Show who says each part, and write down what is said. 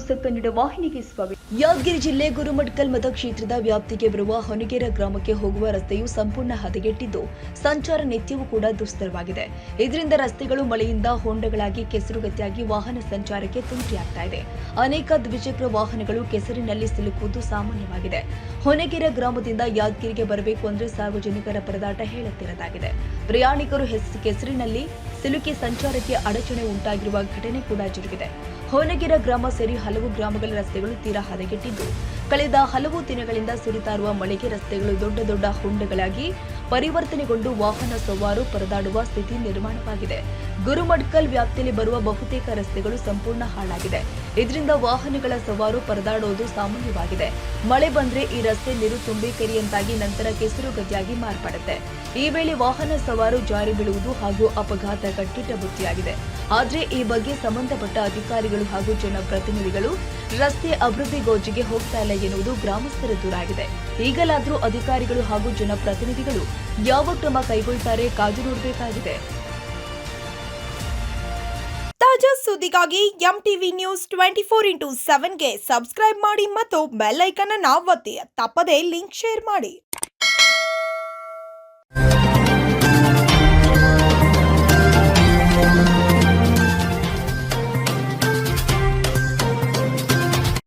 Speaker 1: News Kannada ವಾಹಿನಿಗೆ ಸ್ವಾಗತ. ಯಾದಗಿರಿ ಜಿಲ್ಲೆ ಗುರುಮಠಕಲ್ ಮತಕ್ಷೇತ್ರದ ವ್ಯಾಪ್ತಿಗೆ ಬರುವ ಹೊನಗೆರೆ ಗ್ರಾಮಕ್ಕೆ ಹೋಗುವ ರಸ್ತೆಯು ಸಂಪೂರ್ಣ ಹದಗೆಟ್ಟಿದ್ದು ಸಂಚಾರ ನಿತ್ಯವೂ ಕೂಡ ದುಸ್ತರವಾಗಿದೆ. ಇದರಿಂದ ರಸ್ತೆಗಳು ಮಳೆಯಿಂದ ಹೊಂಡಗಳಾಗಿ ಕೆಸರುಗತಿಯಾಗಿ ವಾಹನ ಸಂಚಾರಕ್ಕೆ ತೊಂದರೆಯಾಗ್ತಾ ಇದೆ. ಅನೇಕ ದ್ವಿಚಕ್ರ ವಾಹನಗಳು ಕೆಸರಿನಲ್ಲಿ ಸಿಲುಕುವುದು ಸಾಮಾನ್ಯವಾಗಿದೆ. ಹೊನಗೆರೆ ಗ್ರಾಮದಿಂದ ಯಾದಗಿರಿಗೆ ಬರಬೇಕು ಅಂದ್ರೆ ಸಾರ್ವಜನಿಕರ ಪರದಾಟ ಹೇಳುತ್ತಿರದಾಗಿದೆ. ಪ್ರಯಾಣಿಕರು ಕೆಸರಿನಲ್ಲಿ ಸಿಲುಕಿ ಸಂಚಾರಕ್ಕೆ ಅಡಚಣೆ ಉಂಟಾಗಿರುವ ಘಟನೆ ಕೂಡ ಜರುಗಿದೆ. ಹೊನಗೆರೆ ಗ್ರಾಮ ಸೇರಿ ಹಲವು ಗ್ರಾಮಗಳ ರಸ್ತೆಗಳು ತೀರಾ ಹದಗೆಟ್ಟಿದ್ದು, ಕಳೆದ ಹಲವು ದಿನಗಳಿಂದ ಸುರಿತಾ ಇರುವ ಮಳೆಗೆ ರಸ್ತೆಗಳು ದೊಡ್ಡ ದೊಡ್ಡ ಹೊಂಡಗಳಾಗಿ ಪರಿವರ್ತನೆಗೊಂಡು ವಾಹನ ಸವಾರು ಪರದಾಡುವ ಸ್ಥಿತಿ ನಿರ್ಮಾಣವಾಗಿದೆ. ಗುರುಮಠಕಲ್ ವ್ಯಾಪ್ತಿಯಲ್ಲಿ ಬರುವ ಬಹುತೇಕ ರಸ್ತೆಗಳು ಸಂಪೂರ್ಣ ಹಾಳಾಗಿದೆ. ಇದರಿಂದ ವಾಹನಗಳ ಸವಾರು ಪರದಾಡುವುದು ಸಾಮಾನ್ಯವಾಗಿದೆ. ಮಳೆ ಬಂದ್ರೆ ಈ ರಸ್ತೆ ನೀರು ತುಂಬಿ ಕೆರೆಯಂತಾಗಿ ನಂತರ ಕೆಸರು ಗತಿಯಾಗಿ ಮಾರ್ಪಡುತ್ತೆ. ಈ ವೇಳೆ ವಾಹನ ಸವಾರು ಜಾರಿ ಬೀಳುವುದು ಹಾಗೂ ಅಪಘಾತ ಕಟ್ಟಿಟ್ಟ ಬುತ್ತಿಯಾಗಿದೆ. ಆದರೆ ಈ ಬಗ್ಗೆ ಸಂಬಂಧಪಟ್ಟ ಅಧಿಕಾರಿಗಳು ಹಾಗೂ ಜನಪ್ರತಿನಿಧಿಗಳು ರಸ್ತೆ ಅಭಿವೃದ್ಧಿ ಗೋಜಿಗೆ ಹೋಗ್ತಾ ಇಲ್ಲ ಎನ್ನುವುದು ಗ್ರಾಮಸ್ಥರ ದೂರಾಗಿದೆ. ಈಗಲಾದರೂ ಅಧಿಕಾರಿಗಳು ಹಾಗೂ ಜನಪ್ರತಿನಿಧಿಗಳು ಯಾವ ಕ್ರಮ ಕೈಗೊಳ್ಳುತ್ತಾರೆ ಕಾದು ನೋಡಬೇಕಾಗಿದೆ.
Speaker 2: ತಾಜಾ ಸುದ್ದಿಗಾಗಿ ಎಂಟಿವಿ ನ್ಯೂಸ್ 24x7ಗೆ ಸಬ್ಸ್ಕ್ರೈಬ್ ಮಾಡಿ ಮತ್ತು ಬೆಲ್ ಐಕಾನ್ ಅನ್ನು ಒತ್ತಿ. ತಪ್ಪದೇ ಲಿಂಕ್ ಶೇರ್ ಮಾಡಿ.